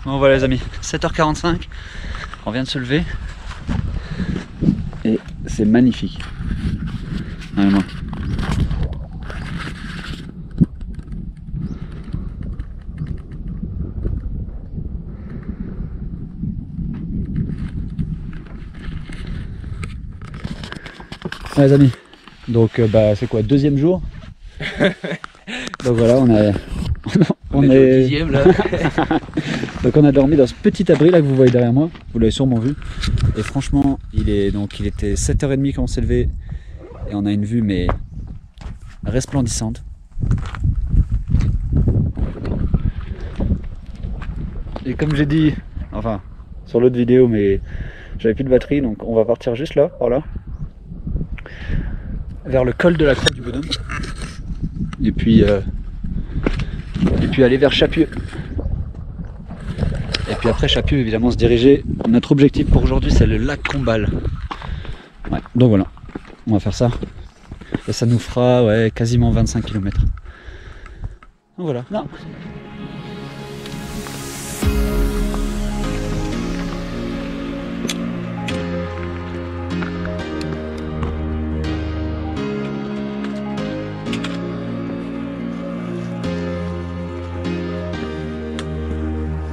Bon voilà les amis, 7h45, on vient de se lever et c'est magnifique. Vraiment. Ouais, les amis, donc c'est quoi, deuxième jour. Donc voilà, on est au dixième là. Donc on a dormi dans ce petit abri là que vous voyez derrière moi, vous l'avez sûrement vu. Et franchement, il était 7h30 quand on s'est levé et on a une vue mais resplendissante. Et comme j'ai dit, enfin sur l'autre vidéo, mais j'avais plus de batterie, donc on va partir juste là, par là, vers le col de la Croix du Bonhomme. Et puis aller vers Chapieux. Et puis après Chapieux, évidemment, se diriger. Notre objectif pour aujourd'hui, c'est le lac Combal. Ouais, donc voilà, on va faire ça. Et ça nous fera quasiment 25 km. Donc voilà. Non.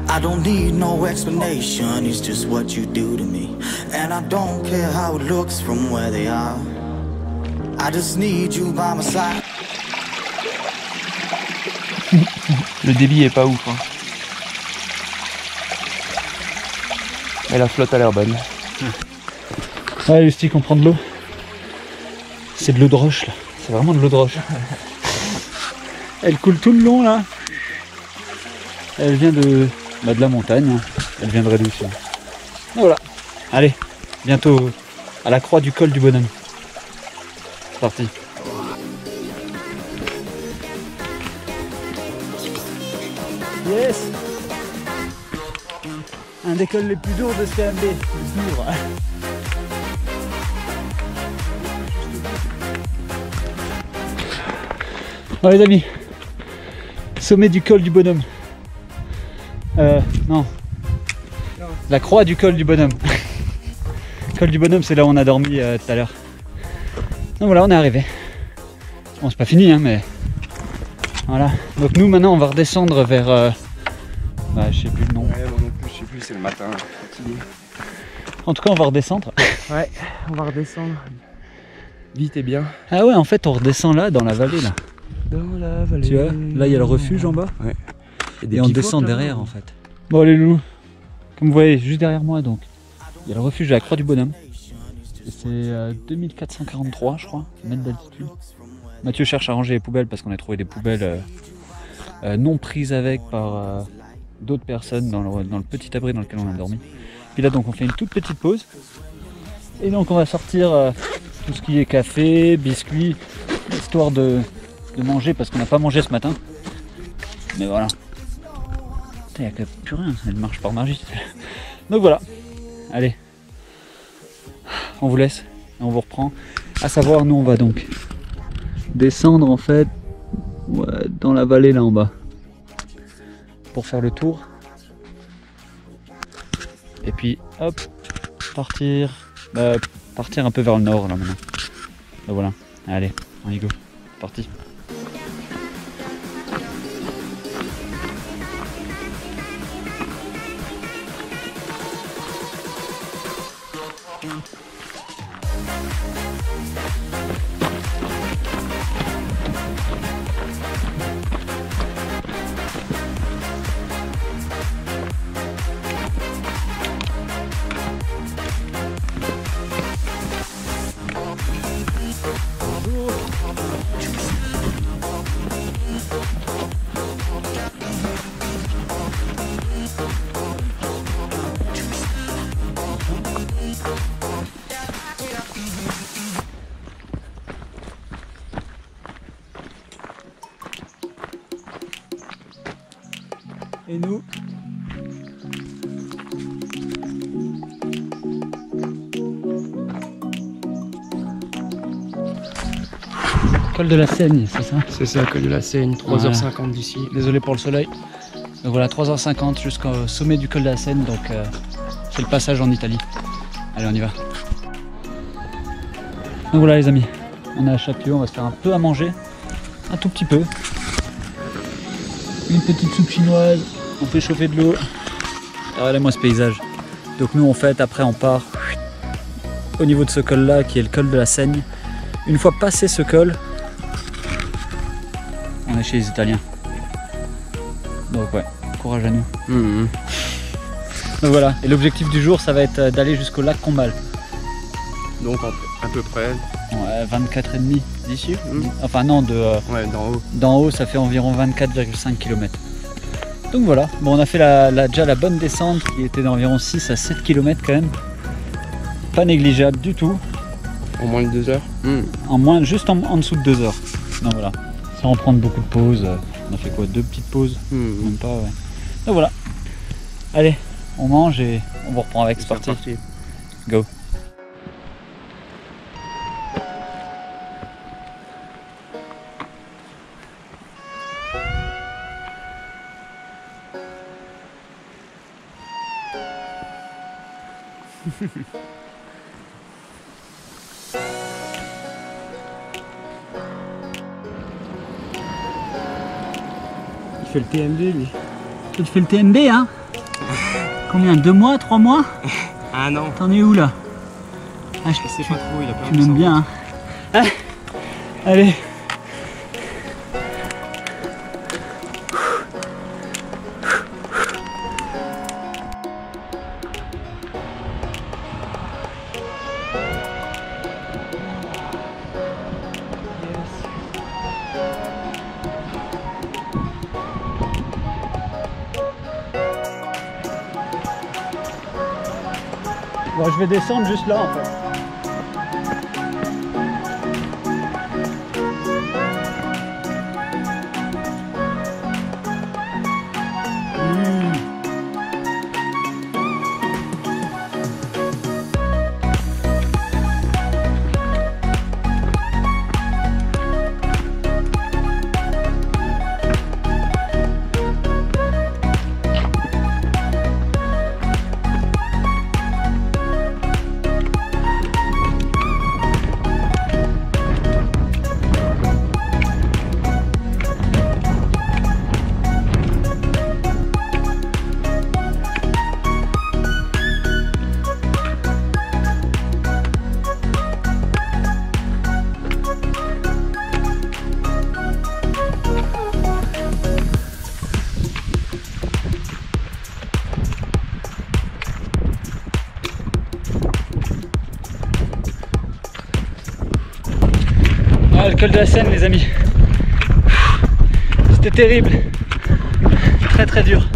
I don't need no explanation, it's just what you do to me. And I don't care how it looks from where they are. I just need you by my side. Le débit est pas ouf, hein. Mais la flotte a l'air bonne. Ouais, le stick, on prend de l'eau. C'est de l'eau de roche là, c'est vraiment de l'eau de roche. Elle coule tout le long là. Elle vient de la montagne, elle viendrait d'où ça. Voilà, allez, bientôt à la croix du col du Bonhomme. C'est parti. Yes. Un des cols les plus durs de ce CMB. Lourd. Bon les amis, sommet du col du Bonhomme. Non. La croix du col du Bonhomme. Col du Bonhomme, c'est là où on a dormi tout à l'heure. Donc voilà, on est arrivé. Bon, c'est pas fini, hein, mais voilà. Donc nous, maintenant, on va redescendre vers... je sais plus le nom. Ouais, moi non plus, je sais plus, c'est le matin. En tout cas, on va redescendre. Ouais, on va redescendre. Vite et bien. Ah ouais, en fait, on redescend là, dans la vallée, là. Dans la vallée. Tu vois, là, il y a le refuge en bas. Ouais. Et on descend derrière en fait. Bon les loulous, comme vous voyez juste derrière moi donc, il y a le refuge de la Croix du Bonhomme. Et c'est 2443 je crois, mètres d'altitude. Mathieu cherche à ranger les poubelles parce qu'on a trouvé des poubelles non prises avec par d'autres personnes dans le petit abri dans lequel on a dormi. Puis là donc on fait une toute petite pause. Et donc on va sortir tout ce qui est café, biscuits, histoire de manger parce qu'on n'a pas mangé ce matin. Mais voilà. Il n'y a plus rien, elle marche par magie. Donc voilà, allez, on vous laisse et on vous reprend. À savoir, nous on va donc descendre en fait dans la vallée là en bas pour faire le tour. Et puis hop, partir un peu vers le nord là maintenant. Donc voilà, allez, on y go, c'est parti. Et nous, col de la Seigne, c'est ça? C'est ça, col de la Seigne, 3h50 d'ici. Désolé pour le soleil. Donc voilà, 3h50 jusqu'au sommet du col de la Seine, donc c'est le passage en Italie. Allez, on y va. Donc voilà les amis, on est à Chapieux, on va se faire un peu à manger, un tout petit peu. Une petite soupe chinoise, on fait chauffer de l'eau. Regardez-moi ce paysage. Donc nous en fait, après on part au niveau de ce col là qui est le col de la Seigne. Une fois passé ce col, on est chez les Italiens. Donc ouais, courage à nous. Donc voilà, et l'objectif du jour ça va être d'aller jusqu'au lac Combal. Donc à peu près. Ouais, 24,5 d'ici. Enfin non, ouais, d'en haut. D'en haut ça fait environ 24,5 km. Donc voilà, bon on a fait déjà la bonne descente qui était d'environ 6 à 7 km quand même. Pas négligeable du tout. En moins de 2 heures. Juste en dessous de 2 heures. Donc voilà, sans prendre beaucoup de pauses. On a fait quoi, 2 petites pauses, même pas, ouais. Donc voilà. Allez, on mange et on vous reprend avec, c'est parti. Go. Il fait le TMD lui. Tu fais le TMD hein? Combien? 2 mois? 3 mois? Ah non. T'en es où là? Ah, je sais pas trop, il a pas tu m'aimes bien hein? Ah, allez. Bon, je vais descendre juste là en fait. Ah, le col de la Seine les amis, c'était terrible, très très dur.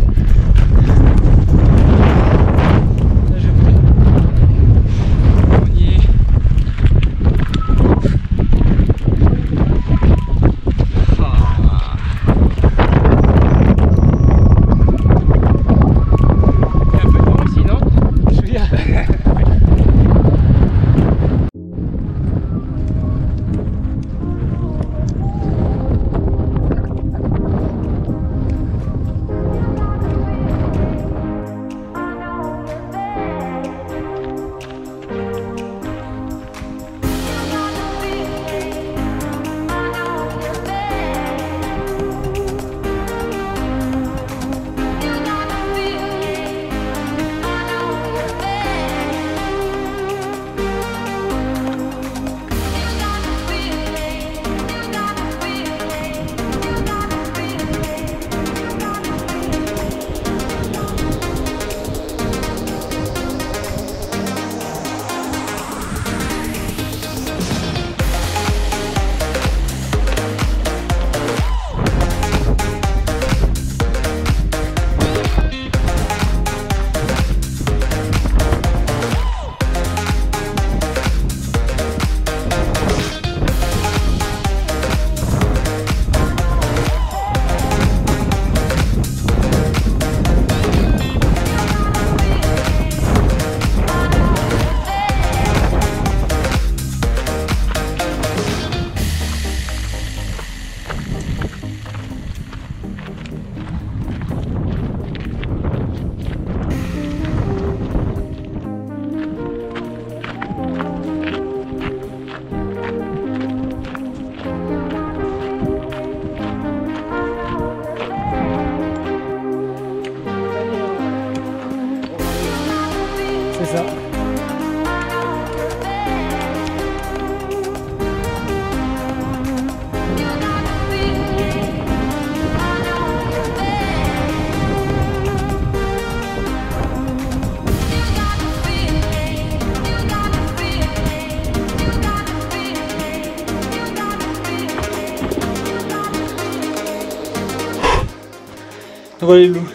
Voilà les loups.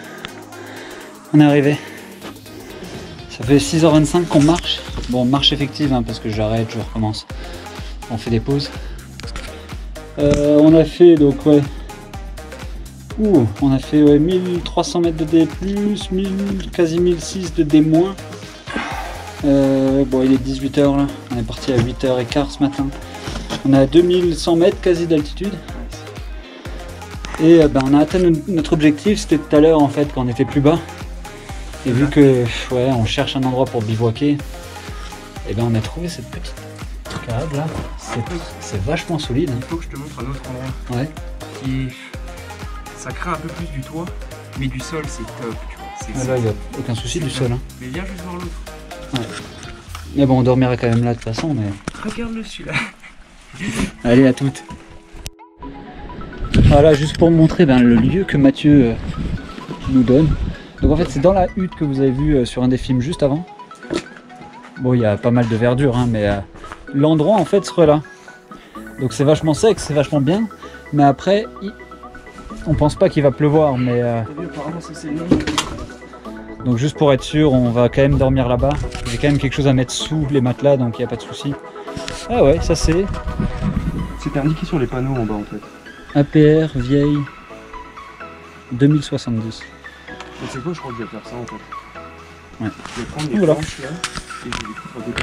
On est arrivé. Ça fait 6h25 qu'on marche. Bon, marche effective hein, parce que j'arrête, je recommence. On fait des pauses. On a fait donc ouais. On a fait ouais, 1300 mètres de D+, quasi 1006 de D-. Bon, il est 18h là. On est parti à 8h15 ce matin. On a 2100 mètres quasi d'altitude. Et on a atteint notre objectif, c'était tout à l'heure en fait quand on était plus bas. Et vu que ouais, on cherche un endroit pour bivouaquer, et on a trouvé cette petite cave là. C'est vachement solide. Il faut que je te montre un autre endroit. Ouais. Ça craint un peu plus du toit, mais du sol c'est top. Tu vois. Là il n'y a aucun souci du sol. Hein. Mais viens juste voir l'autre. Ouais. Mais bon, on dormira quand même là de toute façon. Mais... Regarde-le celui-là. Allez, à toutes. Voilà, juste pour montrer le lieu que Mathieu nous donne. Donc en fait c'est dans la hutte que vous avez vue sur un des films juste avant. Bon, il y a pas mal de verdure, hein, mais l'endroit en fait serait là. Donc c'est vachement sec, c'est vachement bien. Mais après, on pense pas qu'il va pleuvoir. Mais donc juste pour être sûr, on va quand même dormir là-bas. J'ai quand même quelque chose à mettre sous les matelas, donc il n'y a pas de souci. Ah ouais, ça c'est... C'était indiqué sur les panneaux en bas en fait. APR vieille 2070. C'est quoi, je crois que je vais faire ça en fait. Ouais. Je vais prendre les voilà. planches là et je vais les foutre à côté.